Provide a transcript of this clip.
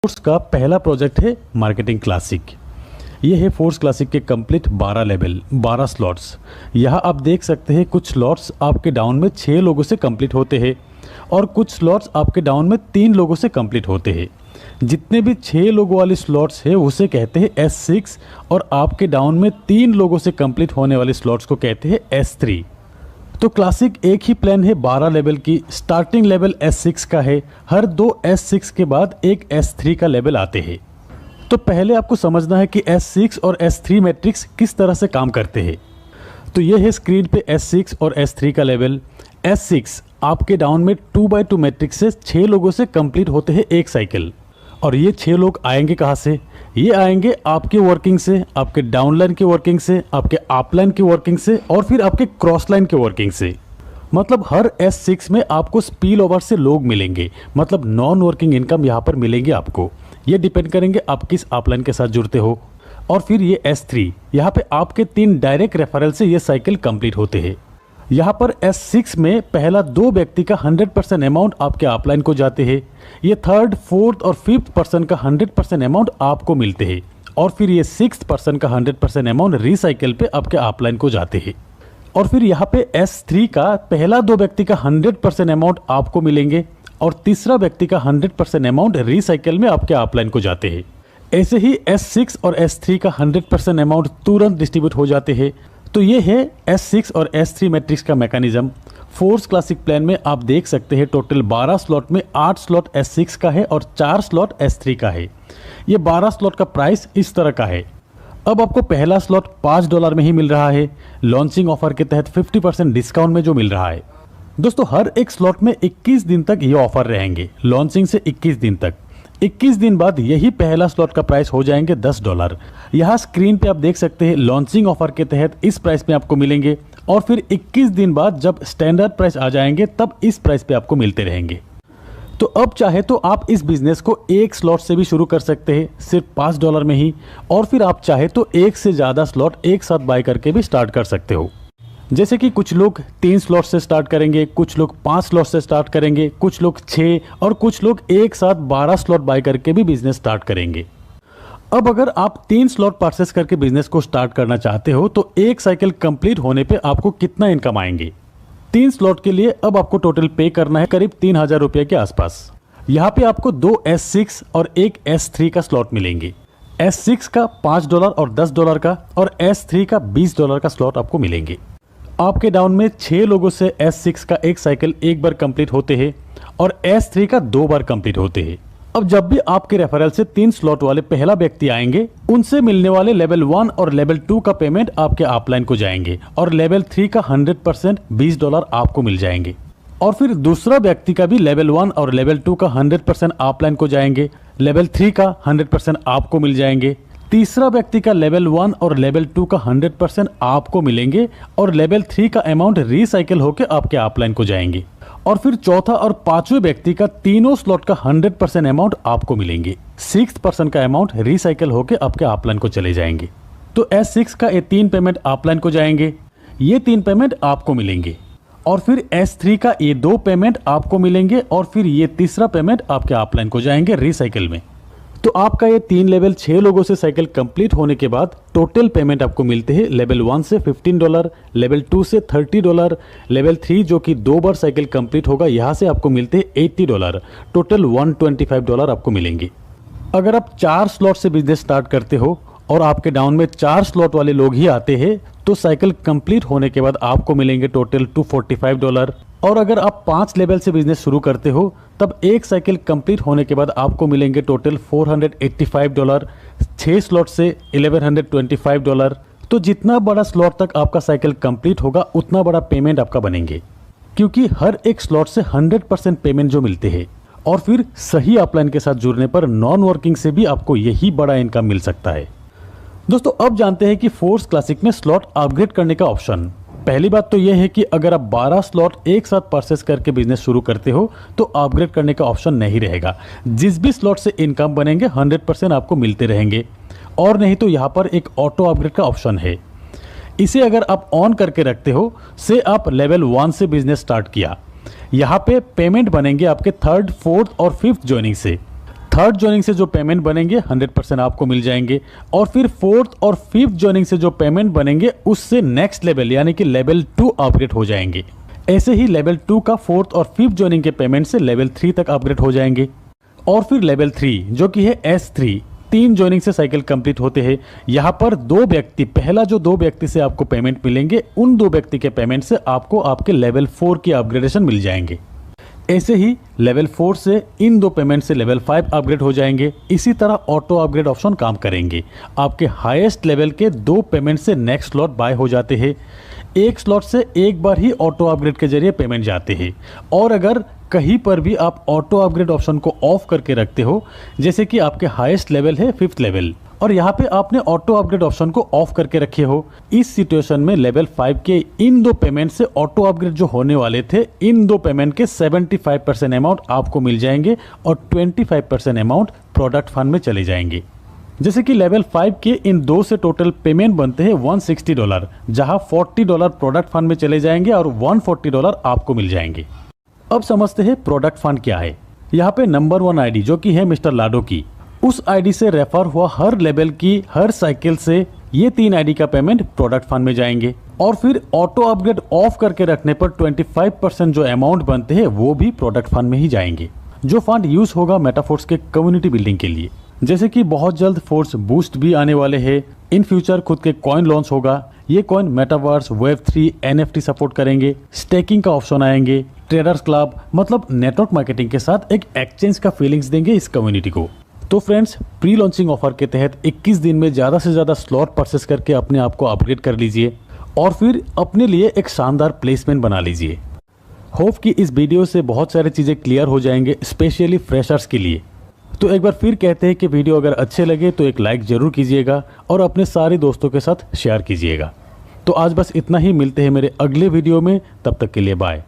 Force का पहला project है मार्केटिंग क्लासिक। ये है फोर्स क्लासिक के कंप्लीट 12 लेवल 12 स्लॉट्स। यहाँ आप देख सकते हैं कुछ स्लॉट्स आपके डाउन में 6 लोगों से कंप्लीट होते हैं और कुछ स्लॉट्स आपके डाउन में 3 लोगों से कंप्लीट होते हैं। जितने भी 6 लोगों वाली स्लॉट्स है उसे कहते हैं S6 और आपके डाउन में 3 लोगों से कंप्लीट होने वाले स्लॉट्स को कहते हैं S3। तो क्लासिक एक ही प्लान है 12 लेवल की। स्टार्टिंग लेवल S6 का है, हर 2 S6 के बाद एक S3 का लेवल आते हैं। तो पहले आपको समझना है कि S6 और S3 मैट्रिक्स किस तरह से काम करते हैं। तो ये है स्क्रीन पे S6 और S3 का लेवल। S6 आपके डाउन में 2x2 मैट्रिक्स से 6 लोगों से कंप्लीट होते हैं एक साइकिल। और ये 6 लोग आएंगे कहाँ से? ये आएंगे आपके वर्किंग से, आपके डाउनलाइन की वर्किंग से, आपके अपलाइन की वर्किंग से और फिर आपके क्रॉस लाइन की वर्किंग से। मतलब हर S6 में आपको स्पिल ओवर से लोग मिलेंगे, मतलब नॉन वर्किंग इनकम यहाँ पर मिलेंगे आपको। ये डिपेंड करेंगे आप किस अपलाइन के साथ जुड़ते हो। और फिर ये S3, यहाँ पे आपके 3 डायरेक्ट रेफरल से ये साइकिल कंप्लीट होते हैं। यहाँ पर S6 में पहला 2 व्यक्ति का 100% अमाउंट आपके अपलाइन को जाते हैं। ये 3rd, 4th और 5th पर्सन का 100% अमाउंट आपको मिलते हैं और फिर ये 6th पर्सन का 100% अमाउंट रिसाइकिल पे आपके अपलाइन को जाते हैं। और फिर यहाँ पे S3 का पहला 2 व्यक्ति का 100% अमाउंट आपको मिलेंगे और तीसरा व्यक्ति का 100% अमाउंट रिसाइकिल में आपके अपलाइन को जाते हैं। ऐसे ही S6 और S3 का 100% अमाउंट तुरंत डिस्ट्रीब्यूट हो जाते हैं। तो ये है S6 और S3 मैट्रिक्स का मैकेनिज्म। फोर्स क्लासिक प्लान में आप देख सकते हैं टोटल 12 स्लॉट में 8 स्लॉट S6 का है और 4 स्लॉट S3 का है। ये 12 स्लॉट का प्राइस इस तरह का है। अब आपको पहला स्लॉट $5 में ही मिल रहा है, लॉन्चिंग ऑफर के तहत 50% डिस्काउंट में जो मिल रहा है। दोस्तों हर एक स्लॉट में 21 दिन तक ये ऑफर रहेंगे, लॉन्चिंग से 21 दिन तक। 21 दिन बाद यही पहला स्लॉट का प्राइस हो जाएंगे $10। यहाँ स्क्रीन पे आप देख सकते हैं लॉन्चिंग ऑफर के तहत इस प्राइस में आपको मिलेंगे और फिर 21 दिन बाद जब स्टैंडर्ड प्राइस आ जाएंगे तब इस प्राइस पे आपको मिलते रहेंगे। तो अब चाहे तो आप इस बिजनेस को एक स्लॉट से भी शुरू कर सकते हैं सिर्फ $5 में ही, और फिर आप चाहे तो एक से ज़्यादा स्लॉट एक साथ बाय करके भी स्टार्ट कर सकते हो। जैसे कि कुछ लोग 3 स्लॉट से स्टार्ट करेंगे, कुछ लोग 5 स्लॉट से स्टार्ट करेंगे, कुछ लोग 6 और कुछ लोग एक साथ 12 स्लॉट बाय करके भी बिजनेस स्टार्ट करेंगे। अब अगर आप 3 स्लॉट परचेस करके बिजनेस को स्टार्ट करना चाहते हो तो एक साइकिल कंप्लीट होने पे आपको कितना इनकम आएंगे? 3 स्लॉट के लिए अब आपको टोटल पे करना है करीब 3000 रुपये के आसपास। यहाँ पे आपको 2 S6 और एक S3 का स्लॉट मिलेंगे। S6 का $5 और $10 का और S3 का $20 का स्लॉट आपको मिलेंगे। आपके डाउन में 6 लोगों से S6 का एक साइकिल एक बार कंप्लीट होते हैं और S3 का 2 बार कंप्लीट होते हैं। अब जब भी आपके रेफरल से 3 स्लॉट वाले पहला व्यक्ति आएंगे उनसे मिलने वाले लेवल 1 और लेवल 2 का पेमेंट आपके अपलाइन को जाएंगे और लेवल 3 का 100% $20 आपको मिल जाएंगे। और फिर दूसरा व्यक्ति का भी लेवल 1 और लेवल 2 का 100% अपलाइन को जाएंगे, लेवल 3 का 100% आपको मिल जाएंगे। तीसरा व्यक्ति का लेवल 1 और लेवल 2 का 100% आपको मिलेंगे और लेवल 3 का अमाउंट रिसाइकिल होकर आपके अपलाइन को जाएंगे। और फिर चौथा और पांचवें व्यक्ति का तीनों स्लॉट का 100% अमाउंट आपको मिलेंगे। 6th पर्सन का अमाउंट रिसाइकिल होकर आपके अपलाइन को चले जाएंगे। तो S6 का ये 3 पेमेंट अपलाइन को जाएंगे, ये 3 पेमेंट आपको मिलेंगे। और फिर S3 का ये 2 पेमेंट आपको मिलेंगे और फिर ये तीसरा पेमेंट आपके अपलाइन को जाएंगे रिसाइकिल में। तो आपका ये 3 लेवल 6 लोगों से साइकिल कंप्लीट होने के बाद टोटल पेमेंट आपको मिलते हैं लेवल 1 से $15, लेवल 2 से $30, लेवल 3 जो कि 2 बार साइकिल कंप्लीट होगा यहाँ से आपको मिलते हैं $80, टोटल $125 आपको मिलेंगे। अगर आप 4 स्लॉट से बिजनेस स्टार्ट करते हो और आपके डाउन में 4 स्लॉट वाले लोग ही आते हैं तो साइकिल कंप्लीट होने के बाद आपको मिलेंगे टोटल $245। और अगर आप 5 लेवल से बिजनेस शुरू करते हो तब एक साइकिल कंप्लीट होने के बाद आपको मिलेंगे टोटल $485। 6 स्लॉट से $1125। तो जितना बड़ा स्लॉट तक आपका साइकिल कंप्लीट होगा उतना बड़ा पेमेंट आपका बनेंगे, क्योंकि हर एक स्लॉट से 100% पेमेंट जो मिलते हैं। और फिर सही अपलाइन के साथ जुड़ने पर नॉन वर्किंग से भी आपको यही बड़ा इनकम मिल सकता है। दोस्तों अब जानते हैं कि फोर्स क्लासिक में स्लॉट अपग्रेड करने का ऑप्शन। पहली बात तो यह है कि अगर आप 12 स्लॉट एक साथ परचेस करके बिजनेस शुरू करते हो तो अपग्रेड करने का ऑप्शन नहीं रहेगा। जिस भी स्लॉट से इनकम बनेंगे 100% आपको मिलते रहेंगे। और नहीं तो यहाँ पर एक ऑटो अपग्रेड का ऑप्शन है, इसे अगर आप ऑन करके रखते हो से आप लेवल 1 से बिजनेस स्टार्ट किया, यहाँ पे पेमेंट बनेंगे आपके 3rd, 4th और 5th ज्वाइनिंग से। थर्ड ज्वाइनिंग से जो पेमेंट बनेंगे 100% आपको मिल जाएंगे। और फिर फोर्थ और फिफ्थ ज्वाइनिंग से जो पेमेंट बनेंगे उससे नेक्स्ट लेवल यानी कि लेवल 2 अपग्रेड हो जाएंगे। ऐसे ही लेवल 2 का फोर्थ और फिफ्थ ज्वाइनिंग के पेमेंट से लेवल 3 तक अपग्रेड हो जाएंगे। और फिर लेवल 3 जो कि है S3, 3 ज्वाइनिंग से साइकिल कंप्लीट होते हैं। यहाँ पर 2 व्यक्ति, पहला जो 2 व्यक्ति से आपको पेमेंट मिलेंगे उन 2 व्यक्ति के पेमेंट से आपको आपके लेवल 4 की अपग्रेडेशन मिल जाएंगे। ऐसे ही लेवल 4 से इन 2 पेमेंट से लेवल 5 अपग्रेड हो जाएंगे। इसी तरह ऑटो अपग्रेड ऑप्शन काम करेंगे। आपके हाईएस्ट लेवल के 2 पेमेंट से नेक्स्ट स्लॉट बाय हो जाते हैं। एक स्लॉट से एक बार ही ऑटो अपग्रेड के जरिए पेमेंट जाते हैं। और अगर कहीं पर भी आप ऑटो अपग्रेड ऑप्शन को ऑफ करके रखते हो, जैसे कि आपके हाईएस्ट लेवल है 5th लेवल और यहाँ पे आपने ऑटो अपग्रेड ऑप्शन को ऑफ करके रखे हो, इस सिचुएशन में लेवल 5 के इन 2 पेमेंट से ऑटो अपग्रेड जो होने वाले थे, इन 2 पेमेंट के 75% अमाउंट आपको मिल जाएंगे और 25% अमाउंट प्रोडक्ट फंड में चले जाएंगे। जैसे कि लेवल 5 के इन 2 से टोटल पेमेंट बनते हैं $160, जहां $40 प्रोडक्ट फंड में चले जाएंगे और $140 आपको मिल जाएंगे। अब समझते हैं प्रोडक्ट फंड क्या है। यहाँ पे नंबर 1 आईडी जो कि है मिस्टर लाडो की, उस आईडी से रेफर हुआ हर लेवल की हर साइकिल से ये 3 आईडी का पेमेंट प्रोडक्ट फंड में जाएंगे। और फिर ऑटो अपग्रेड ऑफ करके रखने पर 25% जो अमाउंट बनते हैं वो भी प्रोडक्ट फंड में ही जाएंगे, जो फंड यूज होगा मेटाफोर्स के कम्युनिटी बिल्डिंग के लिए। जैसे कि बहुत जल्द फोर्स बूस्ट भी आने वाले हैं। इन फ्यूचर खुद के कॉइन लॉन्च होगा। ये coin metaverse, Web3, NFT support करेंगे। स्टेकिंग का ऑप्शन आएंगे। ट्रेडर्स क्लब मतलब नेटवर्क मार्केटिंग के साथ एक एक्सचेंज का फीलिंग्स देंगे इस कम्युनिटी को। तो फ्रेंड्स, प्री लॉन्चिंग ऑफर के तहत 21 दिन में ज़्यादा से ज़्यादा स्लॉट परचेस करके अपने आप को अपग्रेड कर लीजिए और फिर अपने लिए एक शानदार प्लेसमेंट बना लीजिए। होप कि इस वीडियो से बहुत सारी चीज़ें क्लियर हो जाएंगे, स्पेशली फ्रेशर्स के लिए। तो एक बार फिर कहते हैं कि वीडियो अगर अच्छे लगे तो एक लाइक ज़रूर कीजिएगा और अपने सारे दोस्तों के साथ शेयर कीजिएगा। तो आज बस इतना ही, मिलते हैं मेरे अगले वीडियो में, तब तक के लिए बाय।